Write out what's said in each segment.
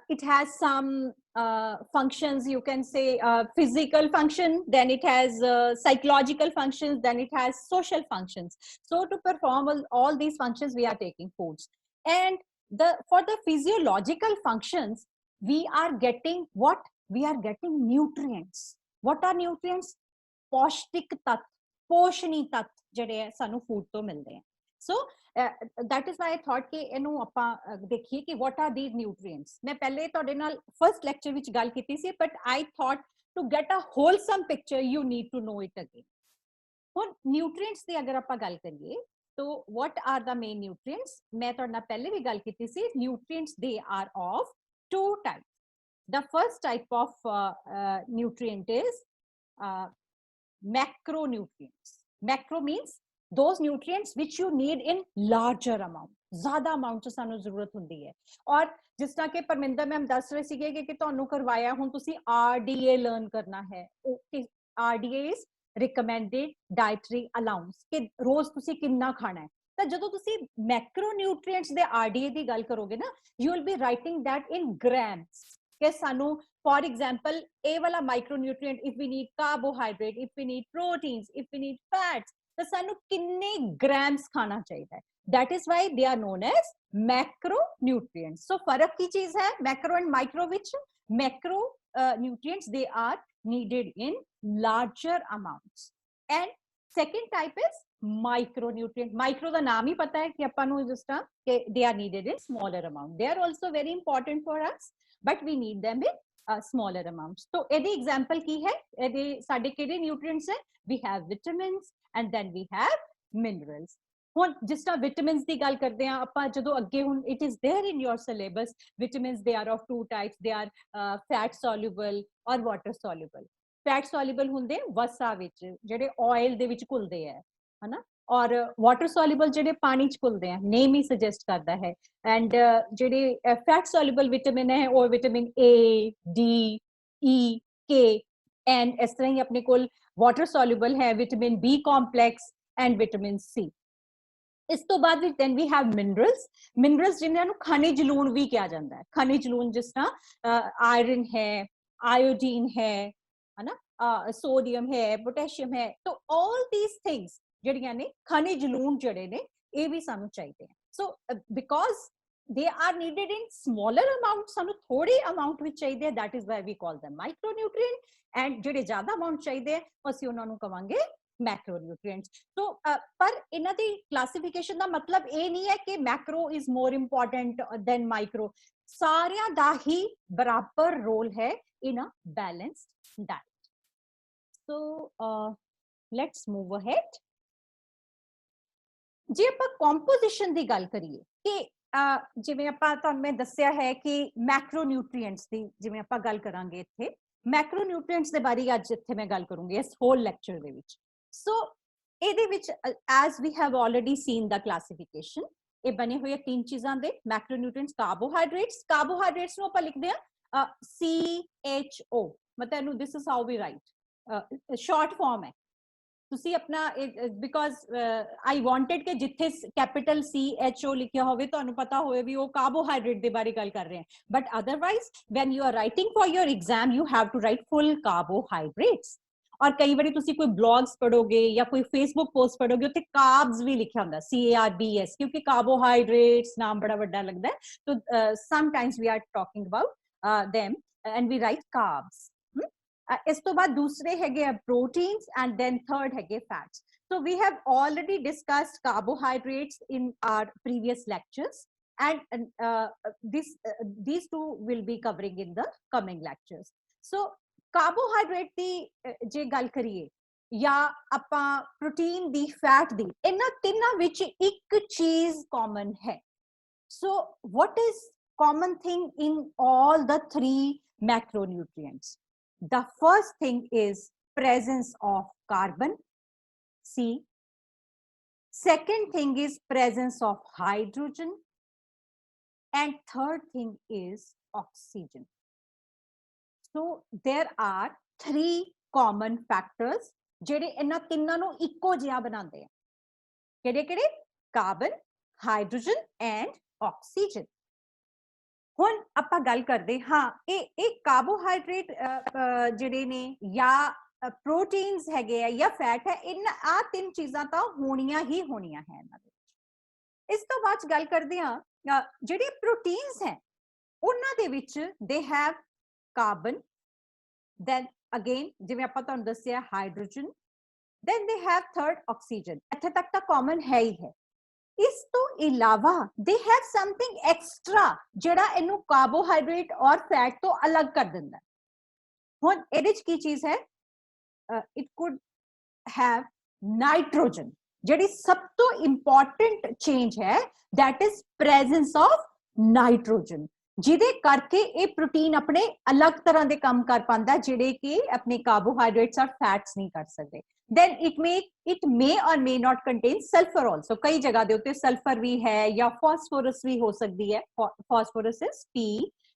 It has some functions, you can say physical function, then it has psychological functions, then it has social functions. So to perform all these functions, we are taking foods. And for the physiological functions, we are getting what? We are getting nutrients. What are nutrients? पौष्टिक तत्व, पोषणी तत्व ਜਿਹੜੇ ਸਾਨੂੰ food ਤੋਂ ਮਿਲਦੇ ਆ. ਸੋ that is why I thought ਕਿ ਇਹਨੂੰ ਆਪਾਂ ਦੇਖੀਏ ਕਿ what are these nutrients. ਮੈਂ ਪਹਿਲੇ ਤੁਹਾਡੇ ਨਾਲ first lecture ਵਿੱਚ ਗੱਲ ਕੀਤੀ ਸੀ, but I thought to get a wholesome picture you need to know it again. ਹੁਣ nutrients ਦੀ ਅਗਰ ਆਪਾਂ ਗੱਲ ਕਰੀਏ तो what are the main nutrients? मैं ਤੁਹਾਡੇ ਨਾਲ ਪਹਿਲੇ ਵੀ ਗੱਲ ਕੀਤੀ ਸੀ. Nutrients, they are of two types. The first type of nutrient is macronutrients. Macro means those nutrients which you need in larger amount. ज़्यादा amount ਚ ਸਾਨੂੰ ਜ਼ਰੂਰਤ ਹੁੰਦੀ ਹੈ. ਔਰ ਜਿਸ ਤਰ੍ਹਾਂ ਕਿ ਪਰਮਿੰਦਰ ਮੈਮ ਦੱਸ ਰਹੇ ਸੀਗੇ ਕਿ ਤੁਹਾਨੂੰ ਕਰਵਾਇਆ, ਹੁਣ ਤੁਸੀਂ RDA ਲਰਨ ਕਰਨਾ ਹੈ. RDA is recommended dietary allowance, ਕਿ ਰੋਜ਼ ਤੁਸੀਂ ਕਿੰਨਾ ਖਾਣਾ ਹੈ. ਤਾਂ ਜਦੋਂ ਤੁਸੀਂ ਮੈਕਰੋਨਿਊਟ੍ਰੀਐਂਟਸ ਦੇ RDA ਦੀ ਗੱਲ ਕਰੋਗੇ ਨਾ, you will be writing that in grams. ਕਿ ਸਾਨੂੰ for example a wala micronutrient, if we need carbohydrate, if we need proteins, if we need fats, ਤਾਂ ਸਾਨੂੰ ਕਿੰਨੇ grams ਖਾਣਾ ਚਾਹੀਦਾ ਹੈ. That is why they are known as macronutrients. So ਫਰਕ ਕੀ ਚੀਜ਼ ਹੈ macro and micro ਵਿੱਚ? Macro nutrients, they are needed in larger amounts, and second type is micronutrient. Micro ਦਾ ਨਾਮ ਹੀ ਪਤਾ ਹੈ ਕਿ ਆਪਾਂ ਨੂੰ ਜਿਸ ਤਰ੍ਹਾਂ ਕਿ they are needed in smaller amount. They are also very important for us, but we need them in smaller amounts. So ਇਹਦੀ example ਕੀ ਹੈ? ਇਹਦੇ ਸਾਡੇ ਕਿਹੜੇ nutrients ਹੈ? We have vitamins and then we have minerals. ਹੁਣ ਜਿਸ ਤਰ੍ਹਾਂ vitamins ਦੀ ਗੱਲ ਕਰਦੇ ਆ ਆਪਾਂ, ਜਦੋਂ ਅੱਗੇ ਹੁਣ it is there in your syllabus, vitamins they are of two types. They are fat soluble or water soluble. Fat soluble ਹੁੰਦੇ ਵਸਾ ਵਿੱਚ, ਜਿਹੜੇ oil ਦੇ ਵਿੱਚ ਘੁਲਦੇ ਆ, ਹਨਾ, ਔਰ ਵਾਟਰ ਸੋਲਿਬਲ ਜਿਹੜੇ ਪਾਣੀ ਚ ਘੁਲਦੇ ਆ, ਨੇਮ ਹੀ ਸੁਜੈਸਟ ਕਰਦਾ ਹੈ. ਐਂਡ ਜਿਹੜੇ ਫੈਟ ਸੋਲਿਬਲ ਵਿਟਾਮਿਨ ਹੈ ਉਹ vitamin A, D, E, K, and ਇਸ ਤਰ੍ਹਾਂ ਹੀ ਆਪਣੇ ਕੋਲ ਵਾਟਰ ਸੋਲਿਬਲ ਹੈ vitamin B complex and vitamin C. ਇਸ ਤੋਂ ਬਾਅਦ ਵੀ then we have minerals. Minerals ਜਿਨ੍ਹਾਂ ਨੂੰ ਖਣਿਜ ਲੂਣ ਵੀ ਕਿਹਾ ਜਾਂਦਾ ਹੈ. ਖਣਿਜ ਲੂਣ ਜਿਸ ਤਰ੍ਹਾਂ ਆਇਰਨ ਹੈ, ਆਇਓਡੀਨ ਹੈ, ਹਨਾ, ਸੋਡੀਅਮ ਹੈ, ਪੋਟੈਸ਼ੀਅਮ ਹੈ. ਤਾਂ all these things ਜਿਹੜੀਆਂ ਨੇ ਖਣਿਜ ਲੂਣ ਜਿਹੜੇ ਨੇ ਇਹ ਵੀ ਸਾਨੂੰ ਚਾਹੀਦੇ ਆ. ਸੋ because they are needed in smaller amount, ਸਾਨੂੰ ਥੋੜੇ amount ਵਿੱਚ ਚਾਹੀਦੇ ਆ, that is why we call them micronutrient. and ਜਿਹੜੇ ਜ਼ਿਆਦਾ amount ਚਾਹੀਦੇ ਆ ਅਸੀਂ ਉਹਨਾਂ ਨੂੰ ਕਵਾਂਗੇ macronutrients. So ਪਰ ਇਹਨਾਂ ਦੀ classification ਦਾ ਮਤਲਬ ਇਹ ਨਹੀਂ ਹੈ ਕਿ macro is more important than micro. ਸਾਰਿਆਂ ਦਾ ਹੀ ਬਰਾਬਰ ਰੋਲ ਹੈ in a balanced diet. So let's move ahead. ਜੇ ਆਪਾਂ ਕੰਪੋਜੀਸ਼ਨ ਦੀ ਗੱਲ ਕਰੀਏ ਕਿ ਜਿਵੇਂ ਆਪਾਂ ਤੁਹਾਨੂੰ ਮੈਂ ਦੱਸਿਆ ਹੈ ਕਿ ਮੈਕਰੋਨਿਊਟ੍ਰੀਐਂਟਸ ਦੀ ਜਿਵੇਂ ਆਪਾਂ ਗੱਲ ਕਰਾਂਗੇ, ਇੱਥੇ ਮੈਕਰੋਨਿਊਟ੍ਰੀਐਂਟਸ ਦੇ ਬਾਰੇ ਅੱਜ ਇੱਥੇ ਮੈਂ ਗੱਲ ਕਰੂੰਗੀ ਇਸ ਹੋਲ ਲੈਕਚਰ ਦੇ ਵਿੱਚ. ਸੋ ਇਹਦੇ ਵਿੱਚ as we have already seen ਦਾ ਕਲਾਸੀਫਿਕੇਸ਼ਨ, ਇਹ ਬਣੇ ਹੋਏ ਤਿੰਨ ਚੀਜ਼ਾਂ ਦੇ ਮੈਕਰੋਨਿਊਟ੍ਰੀਐਂਟਸ. ਕਾਰਬੋਹਾਈਡਰੇਟਸ, ਕਾਰਬੋਹਾਈਡਰੇਟਸ ਨੂੰ ਆਪਾਂ ਲਿਖਦੇ ਆ CHO, ਮਤਲਬ ਇਹਨੂੰ this is how we write, short form ਹੈ. ਤੁਸੀਂ ਆਪਣਾ ਬਿਕੋਜ਼ ਆਈ ਵਾਂਟਡ ਕਿ ਜਿੱਥੇ ਕੈਪੀਟਲ CHO ਲਿਖਿਆ ਹੋਵੇ ਤੁਹਾਨੂੰ ਪਤਾ ਹੋਵੇ ਵੀ ਉਹ ਕਾਰਬੋਹਾਈਡਰੇਟ ਦੇ ਬਾਰੇ ਗੱਲ ਕਰ ਰਹੇ ਹਾਂ. But otherwise when you are writing for your exam you have to write full carbohydrates. और कई बार ਤੁਸੀਂ ਕੋਈ ब्लॉग्स पढ़ोगे या कोई फेसबुक पोस्ट पढ़ोगे ਉੱਥੇ ਕਾਰਬਸ ਵੀ ਲਿਖਿਆ ਹੁੰਦਾ CARBS, ਕਿਉਂਕਿ ਕਾਰਬੋਹਾਈਡਰੇਟਸ ਨਾਮ ਬੜਾ ਵੱਡਾ ਲੱਗਦਾ ਹੈ. तो sometimes we are talking about them and we write carbs. ਇਸ ਤੋਂ ਬਾਅਦ ਦੂਸਰੇ ਹੈਗੇ ਆ ਪ੍ਰੋਟੀਨਸ ਐਂਡ ਦੈਨ ਥਰਡ ਹੈਗੇ fats. So we have already discussed carbohydrates in our previous lectures, and these two will be covering in the coming lectures. So carbohydrate ਦੀ ਜੇ ਗੱਲ ਕਰੀਏ ਜਾਂ ਆਪਾਂ ਪ੍ਰੋਟੀਨ ਦੀ, ਫੈਟ ਦੀ, ਇਹਨਾਂ ਤਿੰਨਾਂ ਵਿੱਚ ਇੱਕ ਚੀਜ਼ ਕਾਮਨ ਹੈ. So what is common thing in all the three macronutrients? The first thing is presence of carbon, C. Second thing is presence of hydrogen, and third thing is oxygen. So there are three common factors ਜਿਹੜੇ ਇਹਨਾਂ ਤਿੰਨਾਂ ਨੂੰ ਇੱਕੋ ਜਿਹਾ ਬਣਾਉਂਦੇ ਆ. ਕਿਹੜੇ ਕਿਹੜੇ? Carbon, hydrogen and oxygen. ਹੁਣ ਆਪਾਂ ਗੱਲ ਕਰਦੇ ਹਾਂ ਇਹ ਕਾਰਬੋਹਾਈਡਰੇਟ ਜਿਹੜੇ ਨੇ ਜਾਂ ਪ੍ਰੋਟੀਨਸ ਹੈਗੇ ਆ ਜਾਂ ਫੈਟ ਹੈ, ਇਹਨਾਂ ਆ ਤਿੰਨ ਚੀਜ਼ਾਂ ਤਾਂ ਹੋਣੀਆਂ ਹੀ ਹੋਣੀਆਂ ਹੈ ਇਹਨਾਂ ਦੇ ਵਿੱਚ। ਇਸ ਤੋਂ ਬਾਅਦ ਗੱਲ ਕਰਦੇ ਹਾਂ ਜਿਹੜੇ ਪ੍ਰੋਟੀਨਸ ਹੈ ਉਹਨਾਂ ਦੇ ਵਿੱਚ they have carbon, then again ਜਿਵੇਂ ਆਪਾਂ ਤੁਹਾਨੂੰ ਦੱਸਿਆ hydrogen, then they have third oxygen। ਇੱਥੇ ਤੱਕ ਤਾਂ ਕਾਮਨ ਹੈ ਹੀ ਹੈ। ਇਸ ਤੋਂ ਇਲਾਵਾ they have something extra ਜਿਹੜਾ ਇਹਨੂੰ ਕਾਰਬੋਹਾਈਡਰੇਟ ਔਰ ਫੈਟ ਤੋਂ ਅਲੱਗ ਕਰ ਦਿੰਦਾ। ਹੁਣ ਇਹਦੇ ਚ ਕੀ ਚੀਜ਼ ਹੈ? it could have nitrogen, ਜਿਹੜੀ ਸਭ ਤੋਂ ਇੰਪੋਰਟੈਂਟ ਚੇਂਜ ਹੈ that is presence of nitrogen, ਜਿਹਦੇ ਕਰਕੇ ਇਹ ਪ੍ਰੋਟੀਨ ਆਪਣੇ ਅਲੱਗ ਤਰ੍ਹਾਂ ਦੇ ਕੰਮ ਕਰ ਪਾਉਂਦਾ ਜਿਹੜੇ ਕਿ ਆਪਣੇ ਕਾਰਬੋਹਾਈਡਰੇਟਸ ਔਰ ਫੈਟਸ ਨਹੀਂ ਕਰ ਸਕਦੇ। then it may or may not contain sulfur also। ਕਈ ਜਗ੍ਹਾ ਦੇ ਉੱਤੇ ਸਲਫਰ ਵੀ ਹੈ ਜਾਂ ਫਾਸਫੋਰਸ ਵੀ ਹੋ ਸਕਦੀ ਹੈ। ਫਾਸਫੋਰਸ ਇਜ਼ P,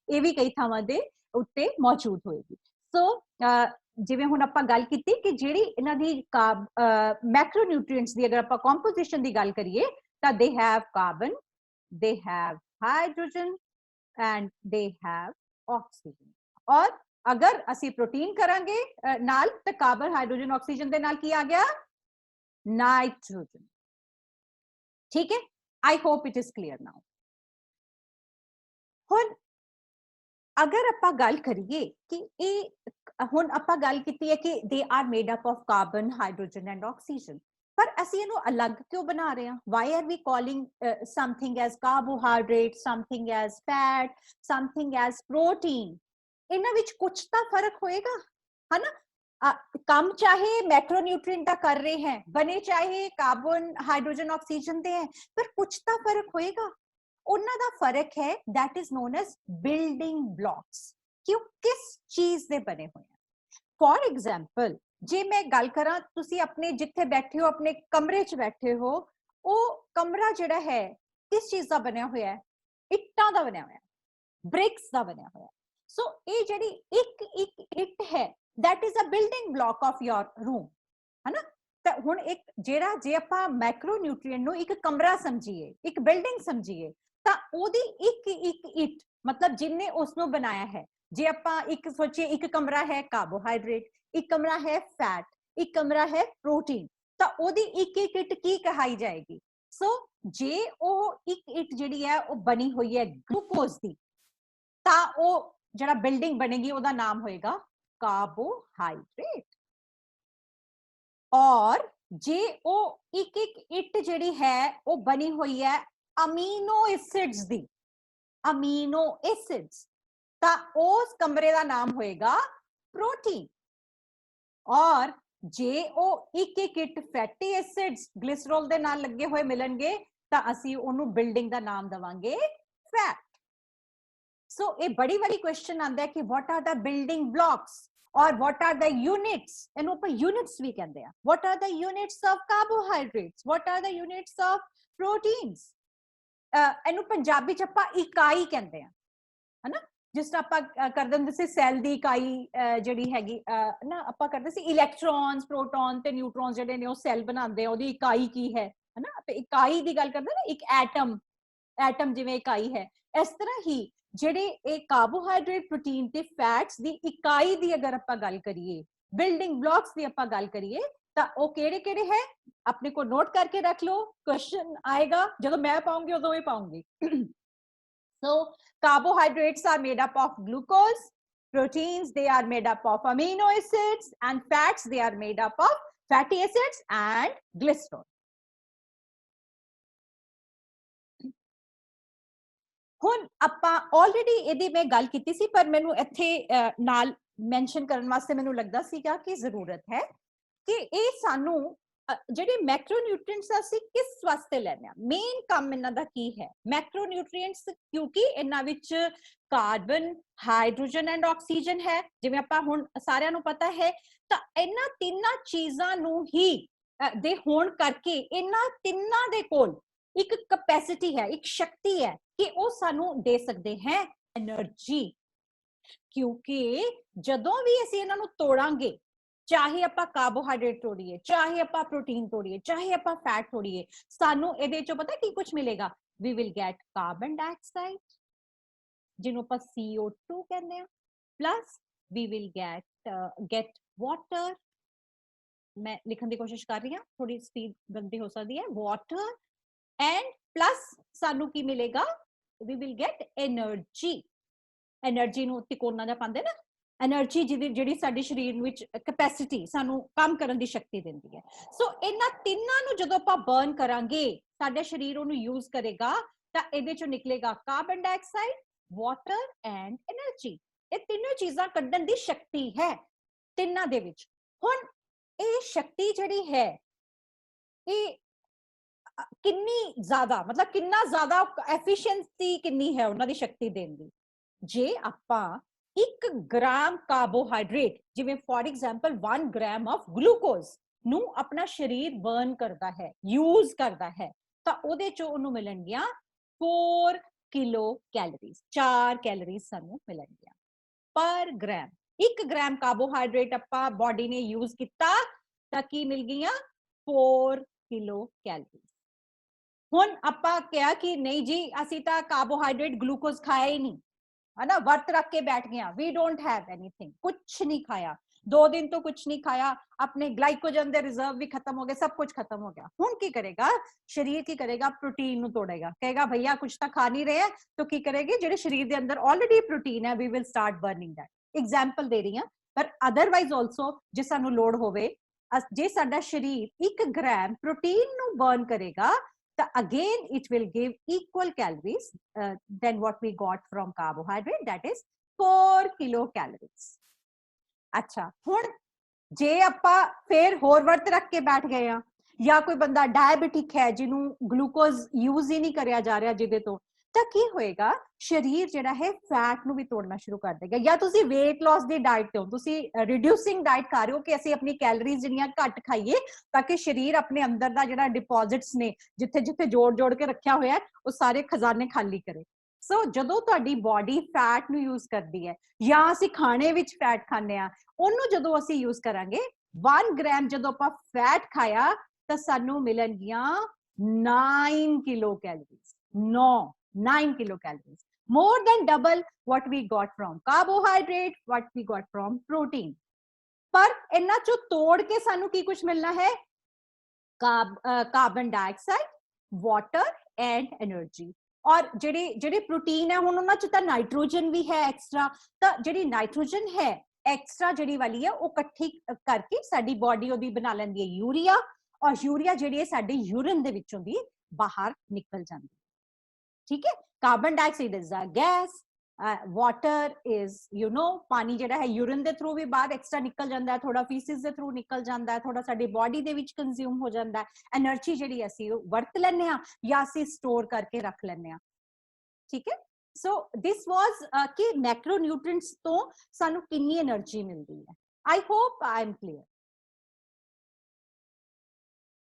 ਇਹ ਵੀ ਕਈ ਥਾਵਾਂ ਦੇ ਉੱਤੇ ਮੌਜੂਦ ਹੋਏਗੀ। ਸੋ ਜਿਵੇਂ ਹੁਣ ਆਪਾਂ ਗੱਲ ਕੀਤੀ ਕਿ ਜਿਹੜੀ ਇਹਨਾਂ ਦੀ ਮੈਕਰੋਨਿਊਟ੍ਰੀਐਂਟਸ ਦੀ ਅਗਰ ਆਪਾਂ ਕੰਪੋਜੀਸ਼ਨ ਦੀ ਗੱਲ ਕਰੀਏ ਤਾਂ they have carbon, they have hydrogen and they have oxygen। और अगर ਅਸੀਂ ਪ੍ਰੋਟੀਨ ਕਰਾਂਗੇ ਨਾਲ ਤਾਂ ਕਾਰਬਨ, ਹਾਈਡਰੋਜਨ, ਆਕਸੀਜਨ ਦੇ ਨਾਲ ਕੀ ਆ ਗਿਆ? ਨਾਈਟ੍ਰੋਜਨ। ਠੀਕ ਹੈ, I hope it is clear now. ਹੁਣ ਅਗਰ ਆਪਾਂ ਗੱਲ ਕਰੀਏ ਕਿ ਇਹ ਹੁਣ ਆਪਾਂ ਗੱਲ ਕੀਤੀ ਹੈ ਕਿ they are made up of carbon, hydrogen and oxygen, ਪਰ ਅਸੀਂ ਇਹਨੂੰ ਅਲੱਗ ਕਿਉਂ ਬਣਾ ਰਹੇ ਹਾਂ? Why are we calling something as carbohydrate, something as fat, something as protein? ਇਹਨਾਂ ਵਿੱਚ ਕੁਝ ਤਾਂ ਫਰਕ ਹੋਏਗਾ, ਹੈ ਨਾ? ਕੰਮ ਚਾਹੇ ਮੈਕਰੋਨਿਊਟ੍ਰੀਐਂਟ ਦਾ ਕਰ ਰਹੇ हैं, बने चाहे कार्बन, हाइड्रोजन, ऑक्सीजन दे हैं, पर कुछ तो फर्क होएगा। ਉਹਨਾਂ ਦਾ ਫਰਕ ਹੈ that is known as building blocks, ਕਿ ਉਹ ਕਿਸ ਚੀਜ਼ ਦੇ ਬਣੇ ਹੋਏ ਆ। ਫॉर एग्जांपल ਜੇ ਮੈਂ ਗੱਲ ਕਰਾਂ, ਤੁਸੀਂ ਆਪਣੇ ਜਿੱਥੇ ਬੈਠੇ ਹੋ, ਆਪਣੇ ਕਮਰੇ 'ਚ ਬੈਠੇ ਹੋ, ਉਹ ਕਮਰਾ ਜਿਹੜਾ ਹੈ ਕਿਸ ਚੀਜ਼ ਦਾ ਬਣਿਆ ਹੋਇਆ ਹੈ? ਇੱਟਾਂ ਦਾ ਬਣਿਆ ਹੋਇਆ, ਬ੍ਰਿਕਸ ਦਾ ਬਣਿਆ ਹੋਇਆ। ਸੋ ਇਹ ਜਿਹੜੀ ਇੱਕ ਇੱਟ ਹੈ that is a building block of your room, है ना? ਤਾਂ ਹੁਣ ਇੱਕ ਜਿਹੜਾ ਜੇ ਆਪਾਂ ਮੈਕਰੋਨਿਊਟ੍ਰੀਐਂਟ ਨੂੰ ਇੱਕ ਕਮਰਾ ਸਮਝੀਏ, ਇੱਕ ਬਿਲਡਿੰਗ ਸਮਝੀਏ, ਤਾਂ ਉਹਦੀ ਇੱਕ ਇੱਟ ਮਤਲਬ ਜਿੰਨੇ ਉਸ ਨੂੰ ਬਣਾਇਆ ਹੈ। ਜੇ ਆਪਾਂ ਇੱਕ ਸੋਚੀਏ, ਇੱਕ ਕਮਰਾ ਹੈ ਕਾਰਬੋਹਾਈਡਰੇਟ, ਇੱਕ ਕਮਰਾ ਹੈ ਫੈਟ, ਇੱਕ ਕਮਰਾ ਹੈ ਪ੍ਰੋਟੀਨ, ਤਾਂ ਉਹਦੀ ਇੱਕ ਇੱਟ ਕੀ ਕਹਾਈ ਜਾਏਗੀ? ਸੋ ਜੇ ਉਹ ਇੱਕ ਇੱਟ ਜਿਹੜੀ ਹੈ ਉਹ ਬਣੀ ਹੋਈ ਹੈ ਗਲੂਕੋਜ਼ ਦੀ, ਤਾਂ ਉਹ ਜਿਹੜਾ ਬਿਲਡਿੰਗ ਬਣੇਗੀ ਉਹਦਾ ਨਾਮ ਹੋਏਗਾ ਕਾਰਬੋਹਾਈਡਰੇਟ। और जे ओ एक इट जिहड़ी है वो बनी हुई है अमीनो एसिड्स दी, अमीनो एसिड्स, ता उस कमरे का नाम होएगा प्रोटीन। और जे ओ एक इट फैटी एसिड्स ग्लिसरॉल दे नाल लगे हुए मिलणगे ता असी ओनू बिल्डिंग दा नाम दवांगे फैट। सो ये बड़ी वाली क्वेश्चन आंदा है कि what are the building blocks और what are the units, ਇਹਨੂੰ ਆਪਾਂ units ਵੀ ਕਹਿੰਦੇ ਆ। what are the units of carbohydrates, what are the units of proteins? ਇਹਨੂੰ ਪੰਜਾਬੀ ਚ ਆਪਾਂ ਇਕਾਈ ਕਹਿੰਦੇ ਆ, ਹਨਾ? ਜਿਸ ਤਰ੍ਹਾਂ ਆਪਾਂ ਕਰਦੇ ਹੁੰਦੇ ਸੀ ਸੈੱਲ ਦੀ ਇਕਾਈ ਜਿਹੜੀ ਹੈਗੀ ਨਾ, ਆਪਾਂ ਕਰਦੇ ਸੀ ਇਲੈਕਟ੍ਰੋਨਸ, ਪ੍ਰੋਟੋਨ ਤੇ ਨਿਊਟਰੋਨ ਜਿਹੜੇ ਨੇ ਉਹ ਸੈੱਲ ਬਣਾਉਂਦੇ ਆ, ਉਹਦੀ ਇਕਾਈ ਕੀ ਹੈ, ਹਨਾ? ਤੇ ਇਕਾਈ ਦੀ ਗੱਲ ਕਰਦੇ ਨਾ, ਇੱਕ ਐਟਮ ਜਿਵੇਂ ਇਕਾਈ ਹੈ, ਇਸ ਤਰ੍ਹਾਂ ਹੀ ਜਿਹੜੇ ਇਹ ਕਾਰਬੋਹਾਈਡਰੇਟ, ਪ੍ਰੋਟੀਨ ਤੇ ਫੈਟਸ ਦੀ ਇਕਾਈ ਦੀ ਅਗਰ ਆਪਾਂ ਗੱਲ ਕਰੀਏ, ਬਿਲਡਿੰਗ ਬਲੌਕਸ ਦੀ ਆਪਾਂ ਗੱਲ ਕਰੀਏ, ਤਾਂ ਉਹ ਕਿਹੜੇ ਕਿਹੜੇ ਹੈ? ਆਪਣੇ ਕੋ ਨੋਟ ਕਰਕੇ ਰੱਖ ਲਓ, ਕੁਐਸਚਨ ਆਏਗਾ ਜਦੋਂ ਮੈਂ ਪਾਉਂਗੀ ਉਦੋਂ ਹੀ ਪਾਉਂਗੀ। So carbohydrates are made up of glucose, proteins they are made up of amino acids, and fats they are made up of fatty acids and glycerol। ਹੁਣ ਆਪਾਂ ਆਲਰੇਡੀ ਇਹਦੀ ਮੈਂ ਗੱਲ ਕੀਤੀ ਸੀ, ਪਰ ਮੈਨੂੰ ਇੱਥੇ ਨਾਲ ਮੈਂਸ਼ਨ ਕਰਨ ਵਾਸਤੇ ਮੈਨੂੰ ਲੱਗਦਾ ਸੀਗਾ ਕਿ ਜ਼ਰੂਰਤ ਹੈ ਕਿ ਇਹ ਸਾਨੂੰ ਜਿਹੜੇ ਮੈਕਰੋਨਿਊਟ੍ਰੀਐਂਟਸ ਅਸੀਂ ਕਿਸ ਵਾਸਤੇ ਲੈਣੇ ਆ, ਮੇਨ ਕੰਮ ਇਹਨਾਂ ਦਾ ਕੀ ਹੈ? ਮੈਕਰੋਨਿਊਟ੍ਰੀਐਂਟਸ ਕਿਉਂਕਿ ਇਹਨਾਂ ਵਿੱਚ ਕਾਰਬਨ, ਹਾਈਡਰੋਜਨ ਐਂਡ ਆਕਸੀਜਨ ਹੈ, ਜਿਵੇਂ ਆਪਾਂ ਹੁਣ ਸਾਰਿਆਂ ਨੂੰ ਪਤਾ ਹੈ, ਤਾਂ ਇਹਨਾਂ ਤਿੰਨਾਂ ਚੀਜ਼ਾਂ ਨੂੰ ਹੀ ਦੇ ਹੋਣ ਕਰਕੇ ਇਹਨਾਂ ਤਿੰਨਾਂ ਦੇ ਕੋਲ ਇੱਕ ਕੈਪੈਸਿਟੀ ਹੈ, ਇੱਕ ਸ਼ਕਤੀ ਹੈ ਕਿ ਉਹ ਸਾਨੂੰ ਦੇ ਸਕਦੇ ਹੈ એનર્ਜੀ। ਕਿਉਂਕਿ ਜਦੋਂ ਵੀ ਅਸੀਂ ਇਹਨਾਂ ਨੂੰ ਤੋੜਾਂਗੇ, ਚਾਹੇ ਆਪਾਂ ਕਾਰਬੋਹਾਈਡਰੇਟ ਤੋੜੀਏ, ਚਾਹੇ ਆਪਾਂ ਪ੍ਰੋਟੀਨ ਤੋੜੀਏ, ਚਾਹੇ ਆਪਾਂ ਫੈਟ ਤੋੜੀਏ, ਸਾਨੂੰ ਇਹਦੇ ਚੋਂ ਪਤਾ ਕੀ ਕੁਝ ਮਿਲੇਗਾ? We will get carbon dioxide, ਜਿਹਨੂੰ ਆਪਾਂ CO2 ਕਹਿੰਦੇ ਆ, plus we will get water, मैं लिखने की कोशिश कर रही हूँ, थोड़ी स्पीड गंदी हो सकती है, water and plus सानू की मिलेगा, we will get energy, energy ਨੂੰ ਤਿਕੋਨਾ ਜਿਹਾ ਪਾਉਂਦੇ ਨਾ, એનર્ਜੀ ਜਿਹੜੀ ਸਾਡੇ ਸਰੀਰ ਵਿੱਚ ਕੈਪੈਸਿਟੀ ਸਾਨੂੰ ਕੰਮ ਕਰਨ ਦੀ ਸ਼ਕਤੀ ਦਿੰਦੀ ਹੈ। ਸੋ ਇਹਨਾਂ ਤਿੰਨਾਂ ਨੂੰ ਜਦੋਂ ਆਪਾਂ ਬਰਨ ਕਰਾਂਗੇ, ਸਾਡੇ ਸਰੀਰ ਉਹਨੂੰ ਯੂਜ਼ ਕਰੇਗਾ, ਤਾਂ ਇਹਦੇ ਚੋਂ ਨਿਕਲੇਗਾ carbon dioxide, water and energy. ਇਹ ਤਿੰਨੋਂ ਚੀਜ਼ਾਂ ਕੱਢਣ ਦੀ ਸ਼ਕਤੀ ਹੈ ਤਿੰਨਾਂ ਦੇ ਵਿੱਚ। ਹੁਣ ਇਹ ਸ਼ਕਤੀ ਜਿਹੜੀ ਹੈ ਇਹ ਕਿੰਨੀ ਜ਼ਿਆਦਾ, ਮਤਲਬ ਕਿੰਨਾ ਜ਼ਿਆਦਾ ਐਫੀਸ਼ੀਐਂਸੀ ਕਿੰਨੀ ਹੈ ਉਹਨਾਂ ਦੀ ਸ਼ਕਤੀ ਦੇਣ ਦੀ। ਜੇ ਆਪਾਂ 1 ਗ੍ਰਾਮ ਕਾਰਬੋਹਾਈਡਰੇਟ, ਜਿਵੇਂ for example 1 gram of glucose ਨੂੰ ਆਪਣਾ ਸਰੀਰ ਬਰਨ ਕਰਦਾ ਹੈ, ਯੂਜ਼ ਕਰਦਾ ਹੈ, ਤਾਂ ਉਹਦੇ ਚੋਂ ਉਹਨੂੰ ਮਿਲਣਗੀਆਂ 4 ਕਿਲੋ ਕੈਲੋਰੀਜ਼, 4 ਕੈਲੋਰੀਜ਼ ਸਾਨੂੰ ਮਿਲਣਗੀਆਂ ਪਰ ਗ੍ਰਾਮ। 1 ਗ੍ਰਾਮ ਕਾਰਬੋਹਾਈਡਰੇਟ ਆਪਾਂ ਬੋਡੀ ਨੇ ਯੂਜ਼ ਕੀਤਾ ਤਾਂ ਕੀ ਮਿਲ ਗਈਆਂ 4 ਕਿਲੋ ਕੈਲੋਰੀਜ਼। ਹੁਣ ਆਪਾਂ ਕਿਹਾ ਕਿ ਨਹੀਂ ਜੀ ਅਸੀਂ ਤਾਂ ਕਾਰਬੋਹਾਈਡਰੇਟ ਗਲੂਕੋਜ਼ ਖਾਇਆ ਹੀ ਨਹੀਂ, है ना, वर्त रख के बैठ गया, वी डोंट हैव एनीथिंग, कुछ नहीं खाया, 2 दिन तो कुछ नहीं खाया, अपने ग्लाइकोजन दे रिजर्व भी खत्म हो गए, सब कुछ खत्म हो गया। हुन की करेगा शरीर, की करेगा प्रोटीन नु तोड़ेगा, कहेगा भैया कुछ तो खा नहीं रहे, तो की करेगी जेडे शरीर दे अंदर ऑलरेडी प्रोटीन है, we will start burning that. Example दे रही हां, पर अदरवाइज आल्सो जे सानू लोड होवे, जे साडा शरीर 1 ग्राम प्रोटीन नु बर्न करेगा, again it will give equal calories than what we got from carbohydrate, that is 4 kilocalories। अच्छा, ਹੁਣ ਜੇ ਆਪਾਂ ਫੇਰ ਹੋਰ ਵਰਤ ਰੱਖ ਕੇ ਬੈਠ ਗਏ ਆ, ਜਾਂ ਕੋਈ ਬੰਦਾ ਡਾਇਬੀਟਿਕ ਹੈ ਜਿਹਨੂੰ ਗਲੂਕੋਜ਼ ਯੂਜ਼ ਹੀ ਨਹੀਂ ਕਰਿਆ ਜਾ ਰਿਹਾ ਜਿਹਦੇ ਤੋਂ, ਤਾਂ ਕੀ ਹੋਏਗਾ, ਸਰੀਰ ਜਿਹੜਾ ਹੈ ਫੈਟ ਨੂੰ ਵੀ ਤੋੜਨਾ ਸ਼ੁਰੂ ਕਰ ਦੇਗਾ। ਜਾਂ ਤੁਸੀਂ weight loss ਦੀ ਡਾਈਟ ਤੇ ਹੋ, ਤੁਸੀਂ ਰਿਡਿਊਸਿੰਗ ਡਾਈਟ ਖਾ ਰਹੇ ਹੋ ਕਿ ਅਸੀਂ ਆਪਣੀ ਕੈਲੋਰੀਜ਼ ਜਿਹੜੀਆਂ ਘੱਟ ਖਾਈਏ ਤਾਂ ਕਿ ਸਰੀਰ ਆਪਣੇ ਅੰਦਰ ਦਾ ਜਿਹੜਾ ਡਿਪੋਜ਼ਿਟਸ ਨੇ, ਜਿੱਥੇ ਜਿੱਥੇ ਜੋੜ ਕੇ ਰੱਖਿਆ ਹੋਇਆ, ਉਹ ਸਾਰੇ ਖਜ਼ਾਨੇ ਖਾਲੀ ਕਰੇ। ਸੋ ਜਦੋਂ ਤੁਹਾਡੀ ਬਾਡੀ ਫੈਟ ਨੂੰ ਯੂਜ਼ ਕਰਦੀ ਹੈ, ਜਾਂ ਅਸੀਂ ਖਾਣੇ ਵਿੱਚ ਫੈਟ ਖਾਂਦੇ ਆ, ਉਹਨੂੰ ਜਦੋਂ ਅਸੀਂ ਯੂਜ਼ ਕਰਾਂਗੇ, 1 ਗ੍ਰਾਮ ਜਦੋਂ ਆਪਾਂ ਫੈਟ ਖਾਇਆ ਤਾਂ ਸਾਨੂੰ ਮਿਲਣਗੀਆਂ 9 kilo calories. 9 kilo calories, more than double what we got from carbohydrate, what we got from protein। पर इन्ना चो तोड़ के सानू की कुछ मिलना है, carbon dioxide, water and energy. और जेडी जेडी प्रोटीन है, हुण उन्हां च तां नाइट्रोजन भी है एक्स्ट्रा, तां जेडी नाइट्रोजन है एक्स्ट्रा जेडी वाली है, वो इकट्ठी करके साडी बॉडी ओदी बना लैंदी है यूरिया, और यूरिया जेडी है साडे यूरिन दे विचों दी बाहर निकल जांदी है। ठीक है, carbon dioxide is a gas, water is you know पानी ਜਿਹੜਾ ਹੈ यूरिन ਦੇ ਥਰੂ ਵੀ ਬਾਹਰ ਐਕਸਟਰਾ ਨਿਕਲ ਜਾਂਦਾ ਹੈ, ਥੋੜਾ ਫੀਸਿਸ ਦੇ ਥਰੂ ਨਿਕਲ ਜਾਂਦਾ ਹੈ, ਥੋੜਾ ਸਾਡੀ ਬਾਡੀ ਦੇ ਵਿੱਚ ਕੰਜ਼ਿਊਮ ਹੋ ਜਾਂਦਾ ਹੈ। એનર્ਜੀ ਜਿਹੜੀ ਅਸੀਂ ਵਰਤ ਲੈਂਦੇ ਆ ਜਾਂ ਅਸੀਂ ਸਟੋਰ ਕਰਕੇ ਰੱਖ ਲੈਂਦੇ ਆ। ਠੀਕ ਹੈ, ਸੋ ਦਿਸ ਵਾਸ ਕਿ ਮੈਕਰੋਨਿਊਟ੍ਰੀਐਂਟਸ ਤੋਂ ਸਾਨੂੰ ਕਿੰਨੀ એનર્ਜੀ ਮਿਲਦੀ ਹੈ। I hop I am clear.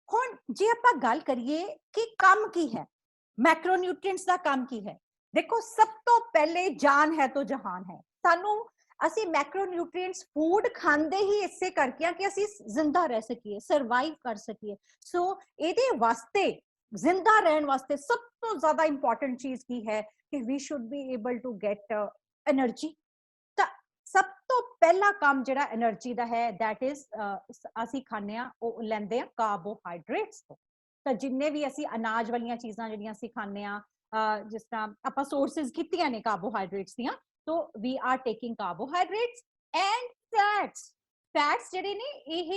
ਹੁਣ ਜੇ ਆਪਾਂ ਗੱਲ ਕਰੀਏ ਕਿ ਕੰਮ ਕੀ ਹੈ, मैक्रोन्यूट्रिएंट्स का काम की है, देखो सब तो पहले जान है तो जहान है। सानू ਅਸੀਂ मैक्रोन्यूट्रिएंट्स फूड खांदे ही इसे करके कि ਅਸੀਂ जिंदा रह सकीए, सर्वाइव कर सकीए। सो ਇਹਦੇ वास्ते जिंदा रहने वास्ते सब तो ज्यादा इंपॉर्टेंट चीज की है कि we should be able to get energy. ਤਾਂ सब तो पहला काम ਜਿਹੜਾ एनर्जी ਦਾ है, दैट इज ਅਸੀਂ ਖਾਂਦੇ ਆ, ਉਹ ਲੈਂਦੇ ਆ ਕਾਰਬੋਹਾਈਡਰੇट्स ਤੋਂ। ਤਾਂ ਜਿੰਨੇ ਵੀ ਅਸੀਂ ਅਨਾਜ ਵਾਲੀਆਂ ਚੀਜ਼ਾਂ ਜਿਹੜੀਆਂ ਅਸੀਂ ਖਾਂਦੇ ਆ, ਜਿਸ ਤਰ੍ਹਾਂ ਆਪਾਂ ਸੋਰਸਸ ਕੀਤੀਆਂ ਨੇ ਕਾਰਬੋਹਾਈਡਰੇਟਸ ਦੀਆਂ, तो we are taking carbohydrates and fats। fats ਜਿਹੜੇ ਨੇ ਇਹ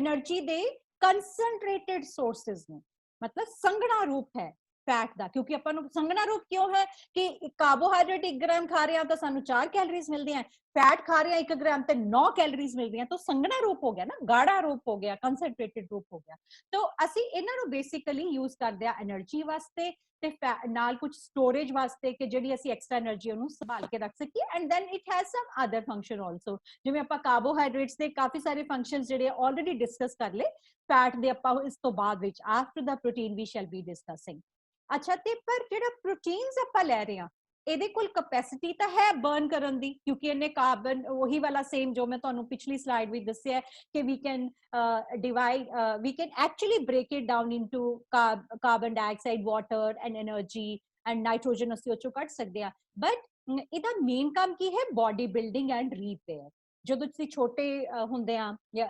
એનર્ਜੀ ਦੇ ਕੰਸੈਂਟਰੇਟਡ ਸੋਰਸਸ ਨੇ, ਮਤਲਬ ਸੰਘਣਾ ਰੂਪ ਹੈ फैट ਦਾ। ਕਿਉਂਕਿ ਆਪਾਂ ਨੂੰ ਸੰਘਣਾ ਰੂਪ ਕਿਉਂ ਹੈ ਕਿ ਕਾਰਬੋਹਾਈਡਰੇਟ 1 ਗ੍ਰਾਮ ਖਾ ਰਹੇ ਆ ਤਾਂ ਸਾਨੂੰ 4 ਕੈਲੋਰੀਜ਼ ਮਿਲਦੀਆਂ, फैट खा रहे हैं 1 ग्राम तो 9 कैलोरीज मिल रही हैं। तो संघना रूप हो गया ना, गाढ़ा रूप हो गया, कंसनट्रेटेड रूप हो गया। तो ਅਸੀਂ ਇਹਨਾਂ ਨੂੰ ਬੇਸਿਕਲੀ ਯੂਜ਼ ਕਰਦੇ ਆ એનર્ਜੀ ਵਾਸਤੇ ਤੇ ਨਾਲ ਕੁਝ ਸਟੋਰੇਜ ਵਾਸਤੇ ਕਿ ਜਿਹੜੀ ਅਸੀਂ ਐਕਸਟਰਾ એનર્ਜੀ ਉਹਨੂੰ ਸੰਭਾਲ ਕੇ ਰੱਖ ਸਕੀਏ। And then it has some other function also, ਜਿਵੇਂ ਆਪਾਂ ਕਾਰਬੋਹਾਈਡਰੇਟਸ ਦੇ ਕਾਫੀ ਸਾਰੇ ਫੰਕਸ਼ਨਸ ਜਿਹੜੇ ਆਲਰੇਡੀ ਡਿਸਕਸ ਕਰ ਲਏ, ਫੈਟ ਦੇ ਆਪਾਂ ਇਸ ਤੋਂ ਬਾਅਦ ਵਿੱਚ after the protein we shall be discussing. ਅੱਛਾ, ਤੇ ਪਰ ਜਿਹੜਾ ਪ੍ਰੋਟੀਨਸ ਆਪਾਂ ਲੈ ਰਹੇ ਆ ਇਹਦੇ ਕੋਲ ਕੈਪੈਸਿਟੀ ਤਾਂ ਹੈ ਬਰਨ ਕਰਨ ਦੀ, ਕਿਉਂਕਿ ਇਹਨੇ ਕਾਰਬਨ ਉਹੀ ਵਾਲਾ ਸੇਮ ਜੋ ਮੈਂ ਤੁਹਾਨੂੰ ਪਿਛਲੀ ਸਲਾਈਡ ਵਿੱਚ ਦੱਸਿਆ ਕਿ we can divide, we can actually break it down into carbon dioxide, water and energy and nitrogen ਅਸੀਂ ਉਹ ਚੋਂ ਕੱਢ ਸਕਦੇ ਆ। ਬਟ ਇਹਦਾ ਮੇਨ ਕੰਮ ਕੀ ਹੈ? Body building and repair. ਜਦੋਂ ਤੁਸੀਂ ਛੋਟੇ ਹੁੰਦੇ ਆ ਜਾਂ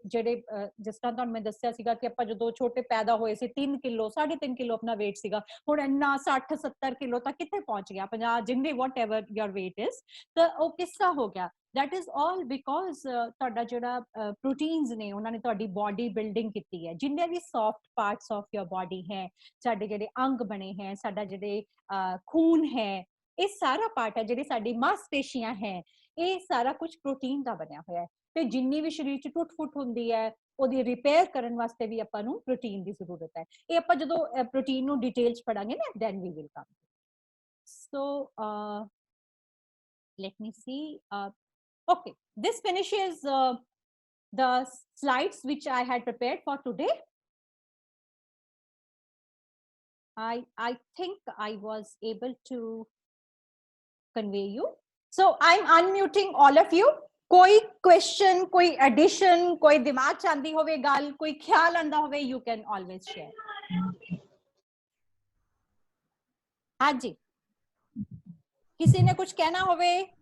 ਜਿਹੜੇ ਜਿਸ ਤਰ੍ਹਾਂ ਤੁਹਾਨੂੰ ਮੈਂ ਦੱਸਿਆ ਸੀਗਾ ਕਿ ਆਪਾਂ ਜਦੋਂ ਛੋਟੇ ਪੈਦਾ ਹੋਏ ਸੀ 3 ਕਿਲੋ 3.5 ਕਿਲੋ ਆਪਣਾ weight ਸੀਗਾ, ਹੁਣ ਇੰਨਾ 60 70 ਕਿਲੋ ਤੱਕ ਕਿੱਥੇ ਪਹੁੰਚ ਗਿਆ, 50 ਜਿੰਨੇ ਵਾਟ ਐਵਰ ਯੋਰ weight is, ਤਾਂ ਉਹ ਕਿਸ ਤਰ੍ਹਾਂ ਹੋ ਗਿਆ? that is all because ਤੁਹਾਡਾ ਜਿਹੜਾ ਪ੍ਰੋਟੀਨਸ ਨੇ ਉਹਨਾਂ ਨੇ ਤੁਹਾਡੀ ਬਾਡੀ ਬਿਲਡਿੰਗ ਕੀਤੀ ਹੈ। ਜਿੰਨੇ ਵੀ soft parts of your body ਹੈ, ਸਾਡੇ ਜਿਹੜੇ ਅੰਗ ਬਣੇ ਹੈ, ਸਾਡਾ ਜਿਹੜੇ ਖੂਨ ਹੈ, ਇਹ ਸਾਰਾ ਪਾਰਟ ਹੈ, ਜਿਹੜੀ ਸਾਡੀ ਮਾਸਪੇਸ਼ੀਆਂ ਹੈ, ਇਹ ਸਾਰਾ ਕੁਝ ਪ੍ਰੋਟੀਨ ਦਾ ਬਣਿਆ ਹੋਇਆ ਹੈ। ਤੇ ਜਿੰਨੀ ਵੀ ਸਰੀਰ 'ਚ ਟੁੱਟ ਫੁੱਟ ਹੁੰਦੀ ਹੈ, ਉਹਦੀ ਰਿਪੇਅਰ ਕਰਨ ਵਾਸਤੇ ਵੀ ਆਪਾਂ ਨੂੰ ਪ੍ਰੋਟੀਨ ਦੀ ਜ਼ਰੂਰਤ ਹੈ। ਇਹ ਆਪਾਂ ਜਦੋਂ ਪ੍ਰੋਟੀਨ ਨੂੰ ਡਿਟੇਲ 'ਚ ਪੜਾਂਗੇ ਨਾ, then we will come. So let me see. Okay, this finishes the slides which I had prepared for today. I think I was able to convey you. So I'm unmuting all of you. कोई question, कोई addition, कोई दिमाग च आंदी होवे गल, कोई ख्याल आंदा होवे, you can always share. हाँ जी, किसी ने कुछ कहना होवे?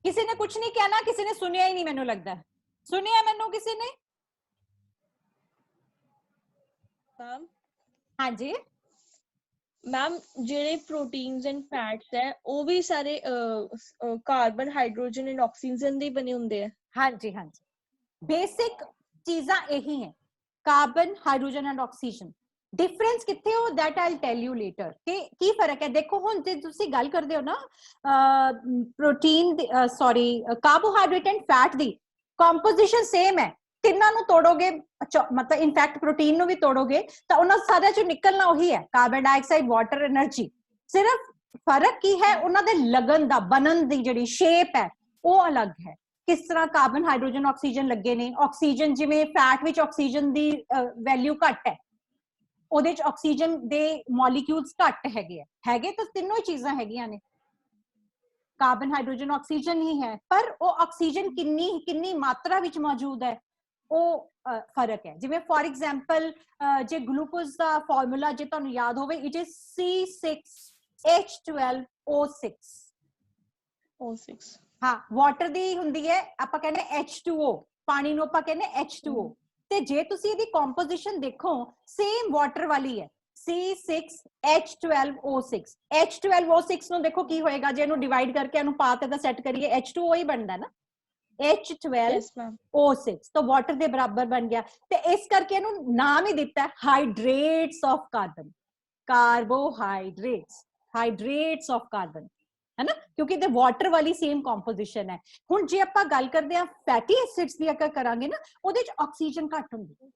किसी ने कुछ नहीं कहना, किसी ने सुनिया ही नहीं, मैनू लगता है। सुनिया मैनू किसी ने? मैम हाँ जी मैम, ਜਿਹੜੇ ਪ੍ਰੋਟੀਨਸ ਐਂਡ ਫੈਟਸ ਹੈ ਉਹ ਵੀ ਸਾਰੇ ਕਾਰਬਨ, ਹਾਈਡਰੋਜਨ ਐਂਡ ਆਕਸੀਜਨ ਦੇ ਬਣੇ ਹੁੰਦੇ ਆ। हाँ जी हाँ जी, बेसिक चीज़ां यही हैं, carbon, hydrogen and oxygen. Difference कितने हो that I will tell you later कि की फर्क है। देखो हुण जे तुसीं गल करदे हो ना protein sorry carbohydrate and fat the composition same है, ਤਿੰਨਾਂ ਨੂੰ ਤੋੜੋਗੇ मतलब इनफैक्ट प्रोटीन ਨੂੰ ਵੀ ਤੋੜੋਗੇ ਤਾਂ ਉਹਨਾਂ ਸਾਰਿਆਂ ਚੋਂ ਨਿਕਲਣਾ ਉਹੀ ਹੈ, ਕਾਰਬਨ ਡਾਈਆਕਸਾਈਡ, ਵਾਟਰ, એનર્ਜੀ। ਸਿਰਫ ਫਰਕ ਕੀ ਹੈ? ਉਹਨਾਂ ਦੇ ਲੱਗਣ ਦਾ, ਬਣਨ ਦੀ ਜਿਹੜੀ ਸ਼ੇਪ ਹੈ ਉਹ ਅਲੱਗ ਹੈ। किस तरह कार्बन, हाइड्रोजन, ऑक्सीजन लगे ने। ऑक्सीजन जिवें फैट विच ऑक्सीजन दी वैल्यू घट है, ਉਹਦੇ ਚ ਆਕਸੀਜਨ ਦੇ ਮੋਲੀਕਿਊਲਸ ਘੱਟ ਹੈਗੇ ਤਾਂ ਤਿੰਨੋਂ ਹੀ ਚੀਜ਼ਾਂ ਹੈਗੀਆਂ ਨੇ, ਕਾਰਬਨ, ਹਾਈਡਰੋਜਨ, ਆਕਸੀਜਨ ਹੀ ਹੈ। ਪਰ ਉਹ ਆਕਸੀਜਨ ਕਿੰਨੀ ਮਾਤਰਾ ਵਿੱਚ ਮੌਜੂਦ ਹੈ ਉਹ ਫਰਕ ਹੈ। ਜਿਵੇਂ ਫॉर ਐਗਜ਼ਾਮਪਲ ਜੇ ਗਲੂਕੋਜ਼ ਦਾ ਫਾਰਮੂਲਾ ਜੇ ਤੁਹਾਨੂੰ ਯਾਦ ਹੋਵੇ, ਇਟ ਇਜ਼ C6H12O6। हाँ, वाटर दी हुंदी है, आपां कहने H2O, पानी नूं आपां कहने H2O। ते जे तुसीं इहदी कंपोजिशन देखो, सेम वाटर वाली है, C6H12O6। H12O6 नूं देखो की होएगा जे इहनूं डिवाइड करके अनुपात इहदा सेट करिए, H2O ही बनदा ना, H12O6 तो वाटर दे बराबर बन गया। ते इस करके इहनूं नाम ही दित्ता है hydrates of carbon, carbohydrates, hydrates of carbon, है ना, क्योंकि ते वाटर वाली सेम कंपोजिशन है। हुण जे आपां गल करदे आ फैटी एसिड्स दी अगर करांगे ना, ओदे च ऑक्सीजन घट हुंदी है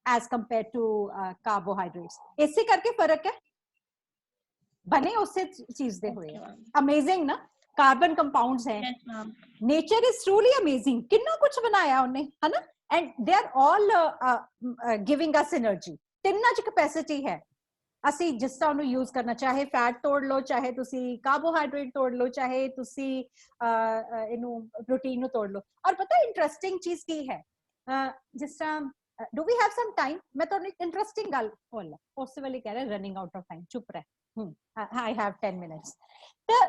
एज कंपेयर टू कार्बोहाइड्रेट्स। इसे करके फर्क है, बने उसे चीज दे हुए। अमेजिंग ना, कार्बन कंपाउंड्स हैं। नेचर इज ट्रूली अमेजिंग, कितना कुछ बनाया उन्हें, है ना, and they are all giving us energy. तिन्ना च कैपेसिटी है, ਅਸੀਂ ਜਿਸ ਤਰ੍ਹਾਂ ਉਹਨੂੰ ਯੂਜ਼ ਕਰਨਾ, ਚਾਹੇ ਫੈਟ ਤੋੜ ਲਓ, ਚਾਹੇ ਤੁਸੀਂ ਕਾਰਬੋਹਾਈਡਰੇਟ ਤੋੜ ਲਓ, ਚਾਹੇ ਤੁਸੀਂ ਇਹਨੂੰ ਪ੍ਰੋਟੀਨ ਨੂੰ ਤੋੜ ਲਓ। ਔਰ ਪਤਾ ਇੰਟਰਸਟਿੰਗ ਚੀਜ਼ ਕੀ ਹੈ, ਜਿਸ ਤਰ੍ਹਾਂ do we have some time, ਮੈਂ ਤੁਹਾਨੂੰ ਇੱਕ ਇੰਟਰਸਟਿੰਗ ਗੱਲ ਬੋਲਣਾ, ਉਸੇ ਵੇਲੇ ਕਹਿ ਰਿਹਾ ਰਨਿੰਗ ਆਊਟ ਆਫ ਟਾਈਮ, ਚੁੱਪ ਰਹਿ, ਆਈ ਹੈਵ 10 ਮਿੰਟਸ। ਤਾਂ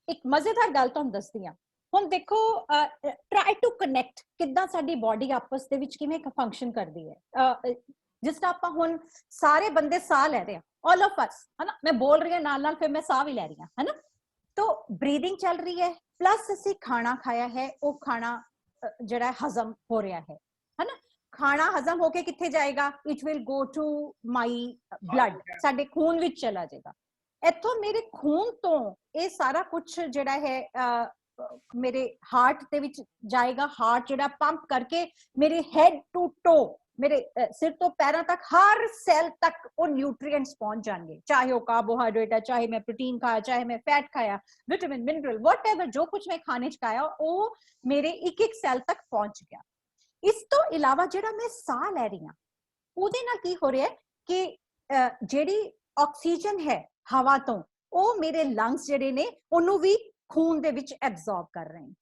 ਇੱਕ ਮਜ਼ੇਦਾਰ ਗੱਲ ਤੁਹਾਨੂੰ ਦੱਸਦੀ ਹਾਂ। ਹੁਣ ਦੇਖੋ, ਟਰਾਈ ਟੂ ਕਨੈਕਟ ਕਿੱਦਾਂ ਸਾਡੀ ਬਾਡੀ ਆਪਸ ਦੇ ਵਿੱਚ ਕਿਵੇਂ ਫੰਕਸ਼ਨ ਕਰਦੀ ਹੈ। जिस तरह ਆਪਾਂ ਹੁਣ ਸਾਰੇ ਬੰਦੇ ਸਾਹ ਲੈ ਰਹੇ ਆ, all of us, है ना, मैं बोल रही हूँ नाल नाल फिर मैं साह भी ले रही हूँ, है ना, तो ब्रीदिंग चल रही है, प्लस ਅਸੀਂ खाना खाया है, ਉਹ खाना ਜਿਹੜਾ ਹਜ਼ਮ ਹੋ ਰਿਹਾ है ना, ਖਾਣਾ ਹਜ਼ਮ ਹੋ ਕੇ ਕਿੱਥੇ ਜਾਏਗਾ? it will go to my blood, ਸਾਡੇ ਖੂਨ ਵਿੱਚ ਚਲਾ ਜਾਏਗਾ। ਇੱਥੋਂ ਮੇਰੇ ਖੂਨ ਤੋਂ ਇਹ ਸਾਰਾ ਕੁਝ ਜਿਹੜਾ ਹੈ ਮੇਰੇ ਹਾਰਟ ਦੇ ਵਿੱਚ ਜਾਏਗਾ। ਹਾਰਟ ਜਿਹੜਾ ਪੰਪ ਕਰਕੇ ਮੇਰੇ ਹੈਡ ਟੂ ਟੋ, मेरे सिर तो पैरों तक, हर सेल तक वो न्यूट्रिएंट्स पहुंच जाएंगे, चाहे वो कार्बोहाइड्रेट है, चाहे मैं प्रोटीन खाया, चाहे मैं फैट खाया, विटामिन, मिनरल, व्हाटएवर, जो कुछ मैं खाने च खाया वो मेरे एक एक सेल तक पहुंच गया। इस तो इलावा जेड़ा मैं साह ले रही हां, ਉਹਦੇ ਨਾਲ ਕੀ ਹੋ ਰਿਹਾ ਕਿ ਜਿਹੜੀ ਆਕਸੀਜਨ ਹੈ ਹਵਾ ਤੋਂ, ਉਹ ਮੇਰੇ ਲੰਗਸ ਜਿਹੜੇ ਨੇ ਉਹਨੂੰ ਵੀ ਖੂਨ ਦੇ ਵਿੱਚ ਐਬਜ਼ੌਰਬ ਕਰ ਰਹੇ ਨੇ।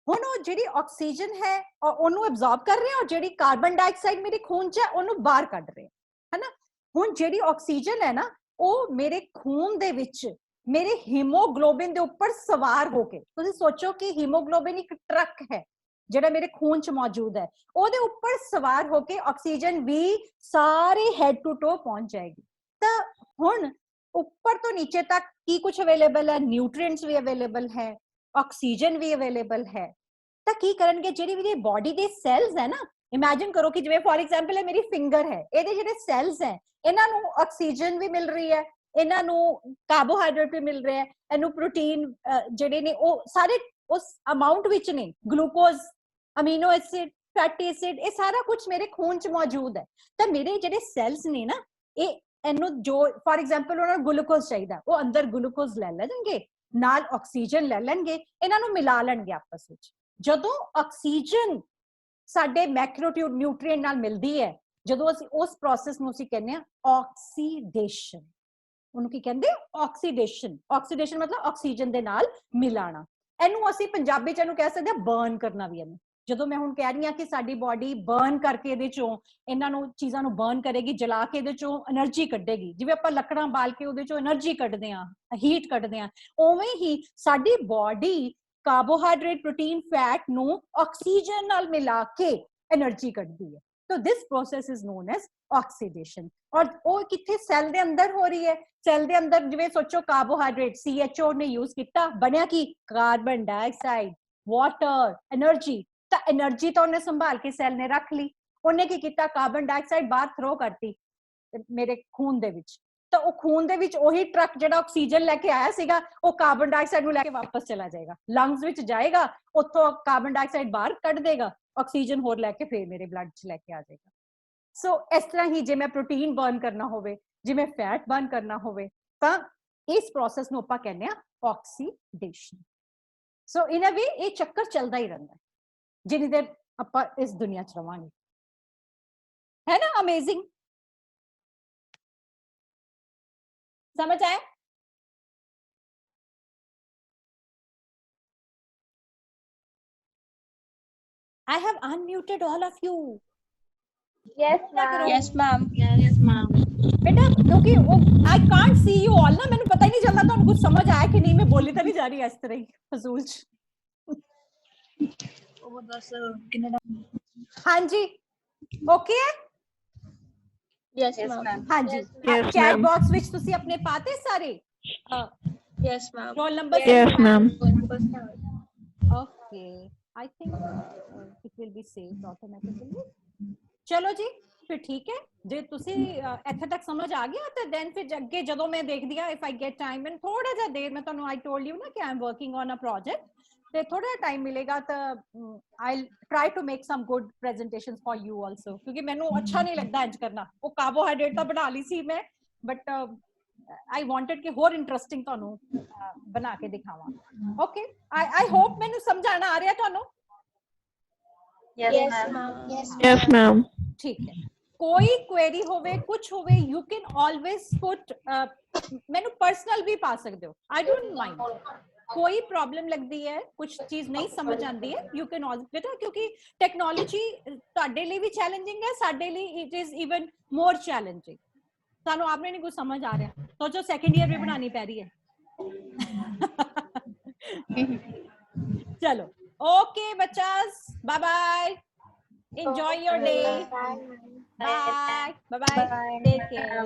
ਹੁਣ ਉਹ ਜਿਹੜੀ ਆਕਸੀਜਨ ਹੈ ਉਹਨੂੰ ਐਬਜ਼ੌਰਬ ਕਰ ਰਹੇ, ਔਰ ਜਿਹੜੀ ਕਾਰਬਨ ਡਾਈਆਕਸਾਈਡ ਮੇਰੇ ਖੂਨ 'ਚ ਹੈ ਉਹਨੂੰ ਬਾਹਰ ਕੱਢ ਰਹੇ, ਹੈ ਨਾ। ਹੁਣ ਜਿਹੜੀ ਆਕਸੀਜਨ ਹੈ ਨਾ ਉਹ ਮੇਰੇ ਖੂਨ ਦੇ ਵਿੱਚ ਮੇਰੇ ਹੀਮੋਗਲੋबिन ਦੇ ਉੱਪਰ ਸਵਾਰ ਹੋ ਕੇ, ਤੁਸੀਂ ਸੋਚੋ ਕਿ ਹੀਮੋਗਲੋबिन ਇੱਕ ਟਰੱਕ ਹੈ ਜਿਹੜਾ ਮੇਰੇ ਖੂਨ ਚ ਮੌਜੂਦ ਹੈ, ਉਹਦੇ ਉੱਪਰ ਸਵਾਰ ਹੋ ਕੇ ਆਕਸੀਜਨ ਵੀ ਸਾਰੇ ਹੈਡ ਟੂ ਟੋ ਪਹੁੰਚ ਜਾਏਗੀ। ਤਾਂ ਹੁਣ ਉੱਪਰ ਤੋਂ ਨੀਚੇ ਤੱਕ ਕੀ ਕੁਝ ਅਵੇਲੇਬਲ ਹੈ, ਨਿਊਟ੍ਰੀਐਂਟਸ ਵੀ ਅਵੇਲੇਬਲ ਹੈ, ਆਕਸੀਜਨ ਵੀ ਅਵੇਲੇਬਲ ਹੈ। ਤਾਂ ਕੀ ਕਰਨਗੇ, ਜਿਹੜੀ ਮੇਰੀ ਬਾਡੀ ਦੇ ਸੈਲਸ ਹੈ ਨਾ, ਇਮੇजिन ਕਰੋ ਕਿ ਜਿਵੇਂ ਫॉर ਐਗਜ਼ਾਮਪਲ ਹੈ ਮੇਰੀ ਫਿੰਗਰ ਹੈ, ਇਹਦੇ ਜਿਹੜੇ ਸੈਲਸ ਹੈ ਇਹਨਾਂ ਨੂੰ ਆਕਸੀਜਨ ਵੀ ਮਿਲ ਰਹੀ ਹੈ, ਇਹਨਾਂ ਨੂੰ ਕਾਰਬੋਹਾਈਡਰੇਟ ਵੀ ਮਿਲ ਰਿਹਾ ਹੈ, ਇਹਨੂੰ ਪ੍ਰੋਟੀਨ ਜਿਹੜੇ ਨੇ ਉਹ ਸਾਰੇ ਉਸ ਅਮਾਉਂਟ ਵਿੱਚ ਨੇ, glucose, amino acid, fatty acid, ਇਹ ਸਾਰਾ ਕੁਝ ਮੇਰੇ ਖੂਨ ਚ ਮੌਜੂਦ ਹੈ। ਤਾਂ ਮੇਰੇ ਜਿਹੜੇ ਸੈਲਸ ਨੇ ਨਾ ਇਹ ਇਹਨੂੰ ਜੋ ਫॉर ਐਗਜ਼ਾਮਪਲ ਉਹਨਾਂ ਨੂੰ ਗਲੂਕੋਜ਼ ਚਾਹੀਦਾ, ਉਹ ਅੰਦਰ ਗਲੂਕੋਜ਼ ਲੈ ਲੈਣਗੇ, ਨਾਲ ਆਕਸੀਜਨ ਲੈ ਲੈਣਗੇ, ਇਹਨਾਂ ਨੂੰ ਮਿਲਾ ਲੈਣਗੇ ਆਪਸ ਵਿੱਚ। ਜਦੋਂ ਆਕਸੀਜਨ ਸਾਡੇ ਮੈਕਰੋ ਨਿਊਟ੍ਰੀਐਂਟ ਨਾਲ ਮਿਲਦੀ ਹੈ, ਜਦੋਂ ਅਸੀਂ ਉਸ ਪ੍ਰੋਸੈਸ ਨੂੰ ਅਸੀਂ ਕਹਿੰਦੇ ਆ ਆਕਸੀਡੇਸ਼ਨ। ਉਹਨੂੰ ਕੀ ਕਹਿੰਦੇ, ਆਕਸੀਡੇਸ਼ਨ। ਆਕਸੀਡੇਸ਼ਨ ਮਤਲਬ ਆਕਸੀਜਨ ਦੇ ਨਾਲ ਮਿਲਾਣਾ। ਇਹਨੂੰ ਅਸੀਂ ਪੰਜਾਬੀ ਚ ਇਹਨੂੰ ਕਹਿ ਸਕਦੇ ਆ ਬਰਨ ਕਰਨਾ ਵੀ। ਇਹਨੂੰ ਜਦੋਂ ਮੈਂ ਹੁਣ ਕਹਿ ਰਹੀ ਹਾਂ ਕਿ ਸਾਡੀ ਬਾਡੀ ਬਰਨ ਕਰਕੇ ਇਹਦੇ ਚੋਂ ਇਹਨਾਂ ਨੂੰ ਚੀਜ਼ਾਂ ਨੂੰ ਬਰਨ ਕਰੇਗੀ, ਜਲਾ ਕੇ ਇਹਦੇ ਚੋਂ એનર્ਜੀ ਕੱਢੇਗੀ, ਜਿਵੇਂ ਆਪਾਂ ਲੱਕੜਾਂ ਬਾਲ ਕੇ ਉਹਦੇ ਚੋਂ એનર્ਜੀ ਕੱਢਦੇ ਆ, ਹੀਟ ਕੱਢਦੇ ਆ, ਉਵੇਂ ਹੀ ਸਾਡੀ ਬਾਡੀ ਕਾਰਬੋਹਾਈਡਰੇਟ, ਪ੍ਰੋਟੀਨ, ਫੈਟ ਨੂੰ ਆਕਸੀਜਨ ਨਾਲ ਮਿਲਾ ਕੇ એનર્ਜੀ ਕੱਢਦੀ ਹੈ। तो this process is known as oxidation। और वो किथे सेल दे अंदर हो रही है, सेल दे अंदर जिवें सोचो कार्बोहाइड्रेट CHO ने यूज किया, बनया की कार्बन डाइऑक्साइड, वाटर, एनर्जी। तो एनर्जी तो उन्हें संभाल के सेल ने रख ली, उन्हें की किया कार्बन डाइऑक्साइड बाहर थ्रो करती मेरे खून दे विच। तो वो खून दे विच ओही ट्रक जिहड़ा ऑक्सीजन लेके आया सीगा वो कार्बन डाइऑक्साइड नूं लेके वापस चला जाएगा, लंग्स विच जाएगा, उत्थों कार्बन डाइऑक्साइड बाहर कढ देगा, ऑक्सीजन होर लैके फिर मेरे ब्लड च लैके आ जाएगा। सो इस तरह ही जे मैं प्रोटीन बर्न करना होवे, जे मैं फैट बर्न करना होवे, तां इस प्रोसेस नूं आपां कहने आ ऑक्सीडेशन। सो इन अ वे ये चक्कर चलदा ही रहिंदा जिन्नी देर आपां इस दुनिया च रवांगे, है ना। अमेजिंग, समझ आया? I have unmuted all of you. Yes, ma'am. Yes, ma'am. Yes, ma'am. बेटा क्योंकि वो I can't see you all ना, मैंने पता ही नहीं चलता तो कुछ समझ आया कि नहीं, मैं बोली तो नहीं जा रही इस तरह ही फजूल। हाँ जी, ओके है। Yes, ma'am. हाँ जी, Yes, chat ma'am. Box which तुसी अपने पाते सारे Yes, ma'am. Roll number. Yes, ma'am. Okay, I think it will be saved automatically. चलो जी, फिर ठीक है, जे तुसी ਇੱਥੇ ਤੱਕ ਸਮਝ ਆ ਗਿਆ ਤਾਂ ਦੈਨ ਫਿਰ ਅੱਗੇ ਜਦੋਂ ਮੈਂ ਦੇਖਦੀ ਆ if I get time and ਥੋੜਾ ਜਿਹਾ ਦੇਰ, ਮੈਂ ਤੁਹਾਨੂੰ ਆਈ ਟੋਲਡ ਯੂ ਨਾ ਕਿ I am working on a project, ਤੇ ਥੋੜਾ ਜਿਹਾ ਟਾਈਮ ਮਿਲੇਗਾ ਤਾਂ I try to make some good presentations for you also, ਕਿਉਂਕਿ ਮੈਨੂੰ ਅੱਛਾ ਨਹੀਂ ਲੱਗਦਾ ਇੰਜ ਕਰਨਾ। ਉਹ ਕਾਰਬੋਹਾਈਡਰੇਟ ਤਾਂ ਬਣਾ ਲਈ ਸੀ ਮੈਂ, ਬਟ ਆਈ ਵਾਂਟਡ ਕਿ ਹੋਰ ਇੰਟਰਸਟਿੰਗ ਤੁਹਾਨੂੰ ਬਣਾ ਕੇ ਦਿਖਾਵਾਂ। ਓਕੇ, ਆਈ ਹੋਪ ਮੈਨੂੰ ਸਮਝਾਣਾ ਆ ਰਿਹਾ ਤੁਹਾਨੂੰ। Yes, Yes, ma'am. ma'am. Yes, ma'am. ठीक है, कोई क्वेरी होवे कुछ होवे यू कैन ऑलवेज पुट, मैनू पर्सनल भी पा सकते हो, आई डोंट माइंड। कोई प्रॉब्लम लगती है, कुछ चीज नहीं समझ आती है, यू कैन ऑलवेज, बेटा क्योंकि टेक्नोलॉजी तुहाडे लिए भी चैलेंजिंग है, साडे लिए it is even more challenging. सानू आपने नहीं कुछ समझ आ रहा, सोचो सेकंड ईयर भी बनानी पै रही है। चलो ओके बच्चास, bye bye, enjoy your day, bye bye bye, take care।